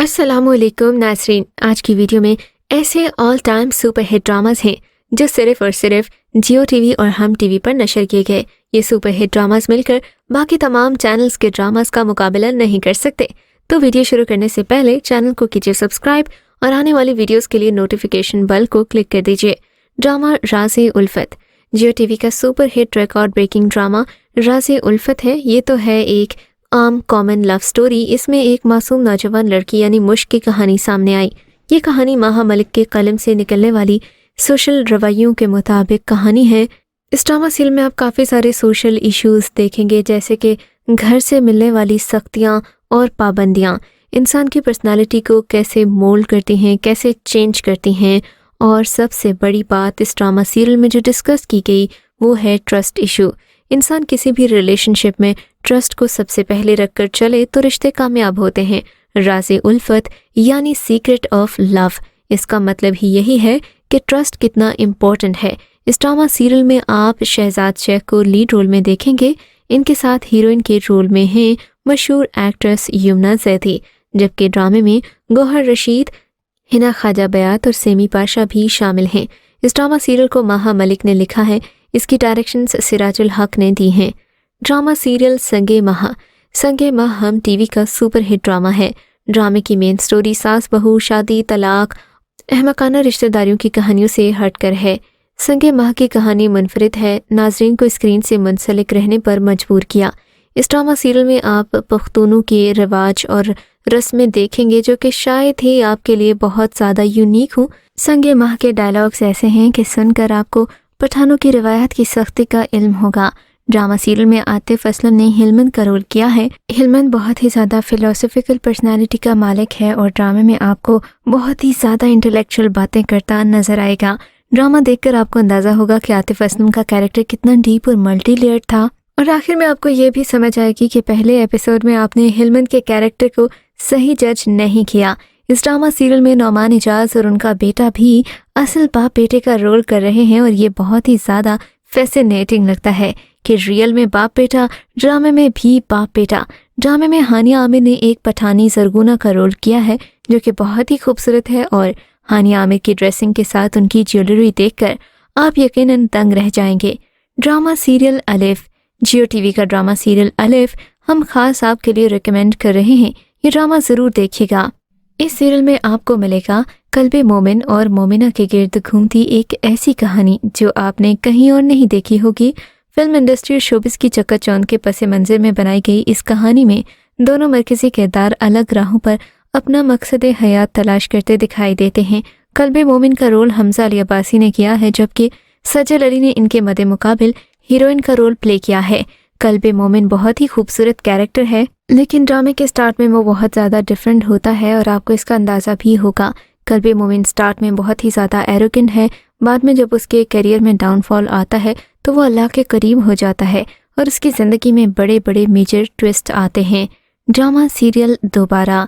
अस्सलाम वालेकुम नाज़रीन। आज की वीडियो में ऐसे all time super hit dramas हैं जो सिर्फ और सिर्फ जियो टीवी और हम टीवी पर नशर किए गए। ये सुपर हिट ड्रामास मिलकर बाकी तमाम चैनल्स के ड्रामास का मुकाबला नहीं कर सकते। तो वीडियो शुरू करने से पहले चैनल को कीजिए सब्सक्राइब और आने वाली वीडियोस के लिए नोटिफिकेशन बेल को क्लिक कर दीजिए। ड्रामा राज़े उल्फत जियो टीवी का super hit record breaking drama Raaze Ulfat है। ये तो है एक आम कॉमन लव स्टोरी। इसमें एक मासूम नौजवान लड़की यानी मुश्क की कहानी सामने आई। ये कहानी माहा मलिक के कलम से निकलने वाली सोशल रवैयों के मुताबिक कहानी है। इस ड्रामा सीरियल में आप काफ़ी सारे सोशल इश्यूज देखेंगे, जैसे कि घर से मिलने वाली सख्तियाँ और पाबंदियाँ इंसान की पर्सनालिटी को कैसे मोल्ड करती हैं, कैसे चेंज करती हैं। और सबसे बड़ी बात इस ड्रामा सीरियल में जो डिस्कस की गई वो है ट्रस्ट इशू। इंसान किसी भी रिलेशनशिप में ट्रस्ट को सबसे पहले रखकर चले तो रिश्ते कामयाब होते हैं। राज़े उल्फत यानी सीक्रेट ऑफ लव, इसका मतलब ही यही है कि ट्रस्ट कितना इम्पोर्टेंट है। इस ड्रामा सीरियल में आप शहजाद शेख को लीड रोल में देखेंगे। इनके साथ हीरोइन के रोल में हैं मशहूर एक्ट्रेस यमुना जैदी, जबकि ड्रामे में गौहर रशीद, हिना ख्वाजा बयात और सेमी पाशा भी शामिल हैं। इस ड्रामा सीरियल को माहा मलिक ने लिखा है। इसकी डायरेक्शंस सिराजुल हक ने दी हैं। ड्रामा सीरियल संगे माह हम टीवी का सुपर हिट ड्रामा है। ड्रामे की मेन स्टोरी सास बहू, शादी, तलाक, अहमकाना रिश्तेदारियों की कहानियों से हटकर है। संगे माह की कहानी मुनफरिद है, नाजरीन को स्क्रीन से मुंसलिक रहने पर मजबूर किया। इस ड्रामा सीरियल में आप पख्तूनों के रिवाज और रस्में देखेंगे जो कि शायद ही आपके लिए बहुत ज़्यादा यूनिक हो। संगे माह के डायलॉग्स ऐसे हैं कि सुनकर आपको पठानों की रिवायत की सख्ती का इल्म होगा। ड्रामा सीरियल में आतिफ असलम ने हिलमंद का रोल किया है। हिलमंद बहुत ही ज़्यादा फिलोसफिकल पर्सनालिटी का मालिक है और ड्रामे में आपको बहुत ही ज़्यादा इंटेलेक्चुअल बातें करता नजर आएगा। ड्रामा देखकर आपको अंदाज़ा होगा कि आतिफ असलम का कैरेक्टर कितना डीप और मल्टी लेयर्ड था। और आखिर में आपको ये भी समझ आएगी कि पहले एपिसोड में आपने हिलमंद के कैरेक्टर को सही जज नहीं किया। इस ड्रामा सीरियल में नौमान इजाज और उनका बेटा भी असल बाप बेटे का रोल कर रहे हैं और ये बहुत ही ज़्यादा फैसिनेटिंग लगता है कि रियल में बाप बेटा, ड्रामे में भी बाप बेटा। ड्रामे में हानिया आमिर ने एक पठानी जरगुना का रोल किया है जो कि बहुत ही खूबसूरत है और हानिया आमिर की ड्रेसिंग के साथ उनकी ज्वेलरी देखकर आप यकीनन दंग रह जाएंगे। ड्रामा सीरियल अलिफ जियो टीवी का ड्रामा सीरियल अलिफ हम खास आपके लिए रिकमेंड कर रहे हैं। ये ड्रामा ज़रूर देखिएगा। इस सीरियल में आपको मिलेगा कल्बे मोमिन और मोमिना के गिर्द घूमती एक ऐसी कहानी जो आपने कहीं और नहीं देखी होगी। फिल्म इंडस्ट्री और शोबिस की चकाचौंध के पस मंज़र में बनाई गई इस कहानी में दोनों मरकजी किरदार अलग राहों पर अपना मकसद हयात तलाश करते दिखाई देते हैं। कल्बे मोमिन का रोल हमजा अली अब्बासी ने किया है, जबकि सजल अली ने इनके मद्दे मुकाबिल हीरोइन का रोल प्ले किया है। कल्बे मोमिन बहुत ही खूबसूरत कैरेक्टर है, लेकिन ड्रामे के स्टार्ट में वो बहुत ज़्यादा डिफरेंट होता है और आपको इसका अंदाज़ा भी होगा। कल्बे मोमिन स्टार्ट में बहुत ही ज़्यादा एरोगेंट है, बाद में जब उसके करियर में डाउनफॉल आता है तो वो अल्लाह के करीब हो जाता है और उसकी ज़िंदगी में बड़े बड़े मेजर ट्विस्ट आते हैं। ड्रामा सीरियल दोबारा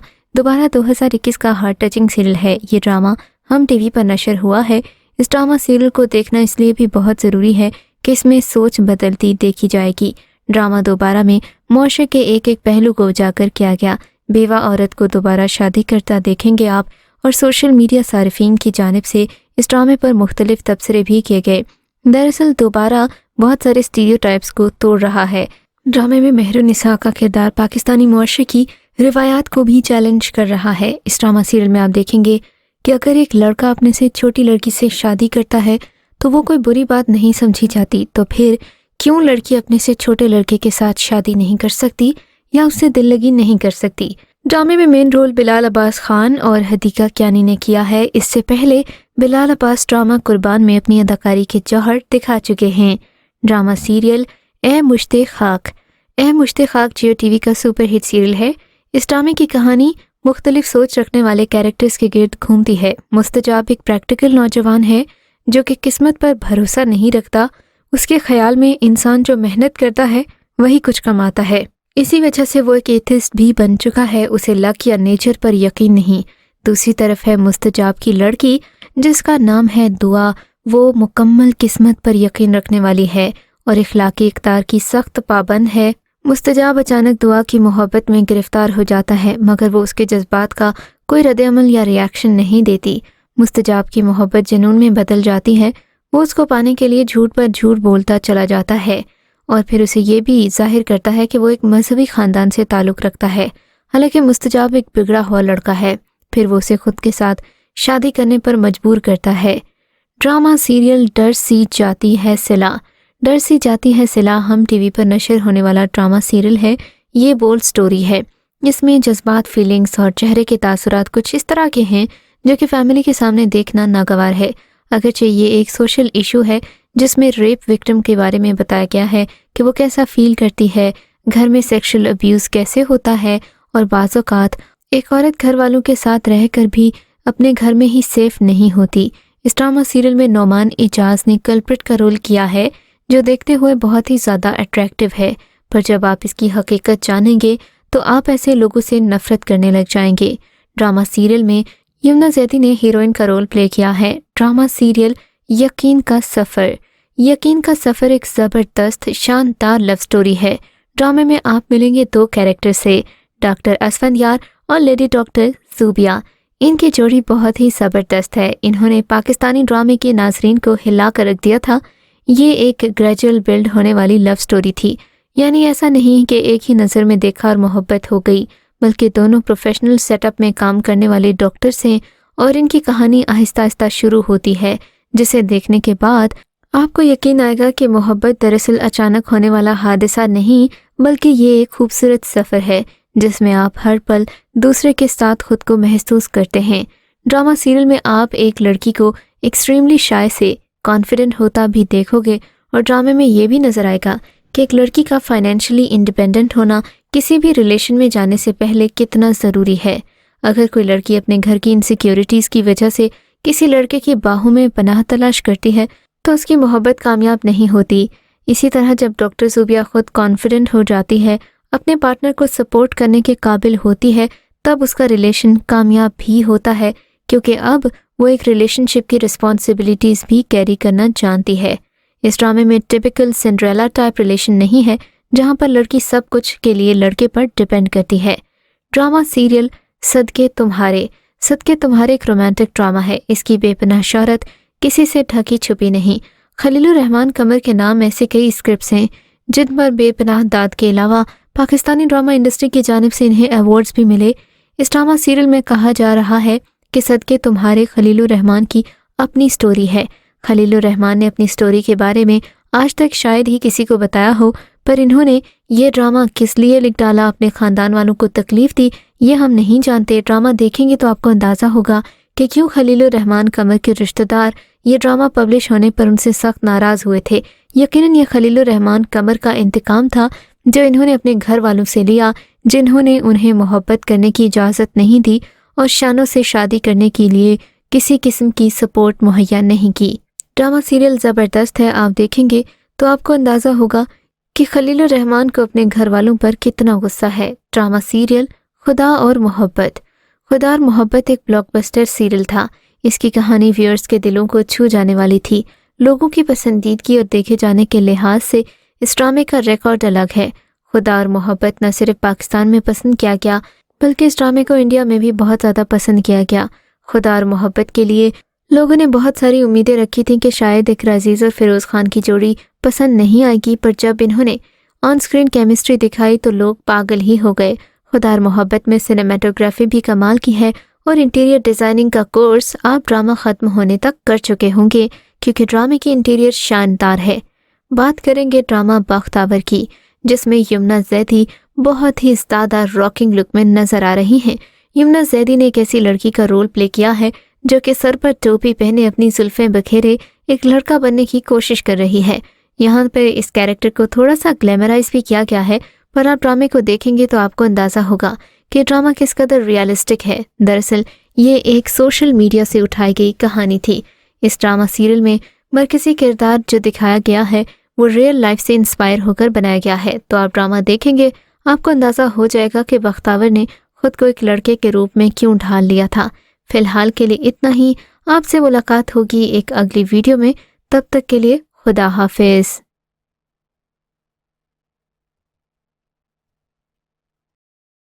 2021 का हार्ट टचिंग सीरियल है। ये ड्रामा हम टीवी पर नशर हुआ है। इस ड्रामा सीरियल को देखना इसलिए भी बहुत ज़रूरी है कि इसमें सोच बदलती देखी जाएगी। ड्रामा दोबारा में मुआशरे के एक एक पहलू को उजागर किया गया। बेवा औरत को दोबारा शादी करता देखेंगे आप और सोशल मीडिया सारिफीन की जानिब से इस ड्रामे पर मुख्तलिफ तबसरे भी किए गए। दरअसल दोबारा बहुत सारे स्टीरियोटाइप्स को तोड़ रहा है। ड्रामे में मेहरुन्निसा का किरदार पाकिस्तानी मुआशरे की रिवायात को भी चैलेंज कर रहा है। इस ड्रामा सीरियल में आप देखेंगे कि अगर एक लड़का अपने से छोटी लड़की से शादी करता है तो वो कोई बुरी बात नहीं समझी जाती, तो फिर क्यों लड़की अपने से छोटे लड़के के साथ शादी नहीं कर सकती या उससे दिल लगी नहीं कर सकती। ड्रामे में मेन रोल बिलाल अब्बास खान और हदीका कियानी ने किया है। इससे पहले बिलाल अब्बास ड्रामा कुर्बान में अपनी अदाकारी के जौहर दिखा चुके हैं। ड्रामा सीरियल ए मुश्ते खाक जियो टीवी का सुपर हिट सीरियल है। इस ड्रामे की कहानी मुख्तलिफ सोच रखने वाले कैरेक्टर्स के गिर्द घूमती है। मुस्तजाब एक प्रैक्टिकल नौजवान है जो कि किस्मत पर भरोसा नहीं रखता। उसके ख्याल में इंसान जो मेहनत करता है वही कुछ कमाता है। इसी वजह से वो एक एथिस्ट भी बन चुका है। उसे लक या नेचर पर यकीन नहीं। दूसरी तरफ है मुस्तजाब की लड़की जिसका नाम है दुआ। वो मुकम्मल किस्मत पर यकीन रखने वाली है और इखलाकी इक़्तिदार की सख्त पाबंद है। مستجاب اچانک دعا کی محبت میں گرفتار ہو جاتا ہے، مگر وہ اس کے جذبات کا کوئی رد عمل یا ریاکشن نہیں دیتی۔ مستجاب کی محبت جنون میں بدل جاتی ہے۔ وہ اس کو پانے کے لیے جھوٹ پر جھوٹ بولتا چلا جاتا ہے اور پھر اسے یہ بھی ظاہر کرتا ہے کہ وہ ایک مذہبی خاندان سے تعلق رکھتا ہے، حالانکہ مستجاب ایک بگڑا ہوا لڑکا ہے۔ پھر وہ اسے خود کے ساتھ شادی کرنے پر مجبور کرتا ہے۔ ڈرامہ سیریل ڈر سی جاتی ہے صلا۔ ڈر سی جاتی ہے صلا ہم ٹی وی پر نشر ہونے والا ڈرامہ سیریل ہے۔ یہ بولڈ سٹوری ہے۔ اس میں جذبات، فیلنگز اور چہرے کے تاثرات کچھ اس طرح کے ہیں جو کہ فیملی کے سامنے دیکھنا ناگوار ہے۔ اگرچہ یہ ایک سوشل ایشو ہے جس میں ریپ وکٹم کے بارے میں بتایا گیا ہے کہ وہ کیسا فیل کرتی ہے، گھر میں سیکشل ابیوز کیسے ہوتا ہے، اور بعض اوقات ایک عورت گھر والوں کے ساتھ رہ کر بھی اپنے گھر میں ہی سیف نہیں ہوتی۔ اس ڈرامہ سیریل میں نعمان اعجاز نے کلپرٹ کا رول کیا ہے جو دیکھتے ہوئے بہت ہی زیادہ اٹریکٹیو ہے، پر جب آپ اس کی حقیقت جانیں گے تو آپ ایسے لوگوں سے نفرت کرنے لگ جائیں گے۔ ڈرامہ سیریل میں یمنا زیدی نے ہیروئن کا رول پلے کیا ہے۔ ڈرامہ سیریل یقین کا سفر۔ یقین کا سفر ایک زبردست شاندار لو سٹوری ہے۔ ڈرامے میں آپ ملیں گے دو کیریکٹر سے، ڈاکٹر اسفندیار اور لیڈی ڈاکٹر زوبیہ۔ ان کی جوڑی بہت ہی زبردست ہے۔ انہوں نے پاکستانی ڈرامے کے ناظرین کو ہلا کر رکھ دیا تھا۔ یہ ایک گریجول بلڈ ہونے والی لو سٹوری تھی، یعنی ایسا نہیں کہ ایک ہی نظر میں دیکھا اور محبت ہو گئی، بلکہ دونوں پروفیشنل سیٹ اپ میں کام کرنے والے ڈاکٹرز ہیں اور ان کی کہانی آہستہ آہستہ شروع ہوتی ہے، جسے دیکھنے کے بعد آپ کو یقین آئے گا کہ محبت دراصل اچانک ہونے والا حادثہ نہیں، بلکہ یہ ایک خوبصورت سفر ہے جس میں آپ ہر پل دوسرے کے ساتھ خود کو محسوس کرتے ہیں۔ ڈرامہ سیریل میں آپ ایک لڑکی کو ایکسٹریملی شائع سے کانفیڈنٹ ہوتا بھی دیکھو گے، اور ڈرامے میں یہ بھی نظر آئے گا کہ ایک لڑکی کا فائنینشلی انڈیپینڈنٹ ہونا کسی بھی ریلیشن میں جانے سے پہلے کتنا ضروری ہے۔ اگر کوئی لڑکی اپنے گھر کی انسیکیورٹیز کی وجہ سے کسی لڑکے کی باہوں میں پناہ تلاش کرتی ہے تو اس کی محبت کامیاب نہیں ہوتی۔ اسی طرح جب ڈاکٹر زوبیہ خود کانفیڈنٹ ہو جاتی ہے، اپنے پارٹنر کو سپورٹ کرنے کے قابل ہوتی ہے، تب اس کا ریلیشن کامیاب بھی ہوتا ہے، کیونکہ اب وہ ایک ریلیشن شپ کی رسپانسبلٹیز بھی کیری کرنا جانتی ہے۔ اس ڈرامے میں ٹپیکل سنڈریلا ٹائپ ریلیشن نہیں ہے جہاں پر لڑکی سب کچھ کے لیے لڑکے پر ڈیپینڈ کرتی ہے۔ ڈرامہ سیریل صدقے تمہارے۔ صدقے تمہارے ایک رومانٹک ڈرامہ ہے۔ اس کی بے پناہ شہرت کسی سے ڈھکی چھپی نہیں۔ خلیل الرحمن قمر کے نام ایسے کئی اسکرپٹس ہیں جن پر بے پناہ داد کے علاوہ پاکستانی ڈرامہ انڈسٹری کی جانب سے انہیں ایوارڈز بھی ملے۔ اس ڈرامہ سیریل میں کہا جا رہا ہے کہ صدقے تمہارے خلیل الرحمن کی اپنی سٹوری ہے۔ خلیل الرحمن نے اپنی سٹوری کے بارے میں آج تک شاید ہی کسی کو بتایا ہو، پر انہوں نے یہ ڈرامہ کس لیے لکھ ڈالا، اپنے خاندان والوں کو تکلیف دی، یہ ہم نہیں جانتے۔ ڈرامہ دیکھیں گے تو آپ کو اندازہ ہوگا کہ کیوں خلیل الرحمن قمر کے رشتہ دار یہ ڈرامہ پبلش ہونے پر ان سے سخت ناراض ہوئے تھے۔ یقیناً یہ خلیل الرحمن قمر کا انتقام تھا جو انہوں نے اپنے گھر والوں سے لیا، جنہوں نے انہیں محبت کرنے کی اجازت نہیں دی اور شانوں سے شادی کرنے کے لیے کسی قسم کی سپورٹ مہیا نہیں کی۔ ڈرامہ سیریل زبردست ہے، آپ دیکھیں گے تو آپ کو اندازہ ہوگا کہ خلیل الرحمن کو اپنے گھر والوں پر کتنا غصہ ہے۔ ڈرامہ سیریل خدا اور محبت۔ خدا اور محبت ایک بلاک بسٹر سیریل تھا۔ اس کی کہانی ویورز کے دلوں کو چھو جانے والی تھی۔ لوگوں کی پسندیدگی اور دیکھے جانے کے لحاظ سے اس ڈرامے کا ریکارڈ الگ ہے۔ خدا اور محبت نہ صرف پاکستان میں پسند کیا گیا بلکہ اس ڈرامے کو انڈیا میں بھی بہت زیادہ پسند کیا گیا۔ خدا اور محبت کے لیے لوگوں نے بہت ساری امیدیں رکھی تھیں کہ شاید اقرا عزیز اور فیروز خان کی جوڑی پسند نہیں آئے گی، پر جب انہوں نے آن سکرین کیمسٹری دکھائی تو لوگ پاگل ہی ہو گئے۔ خدا اور محبت میں سنیمیٹوگرافی بھی کمال کی ہے اور انٹیریئر ڈیزائننگ کا کورس آپ ڈرامہ ختم ہونے تک کر چکے ہوں گے، کیونکہ ڈرامے کی انٹیریئر شاندار ہے۔ بات کریں گے ڈرامہ بختاور کی، جس میں یمنا زیدی بہت ہی زیادہ راکنگ لک میں نظر آ رہی ہیں۔ یمنا زیدی نے ایک ایسی لڑکی کا رول پلے کیا ہے جو کہ سر پر ٹوپی پہنے اپنی زلفیں بکھیرے ایک لڑکا بننے کی کوشش کر رہی ہے۔ یہاں پہ اس کیریکٹر کو تھوڑا سا گلیمرائز بھی کیا گیا ہے، پر آپ ڈرامے کو دیکھیں گے تو آپ کو اندازہ ہوگا کہ ڈرامہ کس قدر ریالسٹک ہے۔ دراصل یہ ایک سوشل میڈیا سے اٹھائی گئی کہانی تھی۔ اس ڈرامہ سیریل میں مرکزی کردار جو دکھایا گیا ہے وہ ریئل لائف سے انسپائر ہو کر بنایا گیا ہے۔ تو آپ ڈرامہ دیکھیں گے آپ کو اندازہ ہو جائے گا کہ بختاور نے خود کو ایک لڑکے کے روپ میں کیوں ڈھال لیا تھا۔ فی الحال کے لیے اتنا ہی، آپ سے ملاقات ہوگی ایک اگلی ویڈیو میں، تب تک کے لیے خدا حافظ۔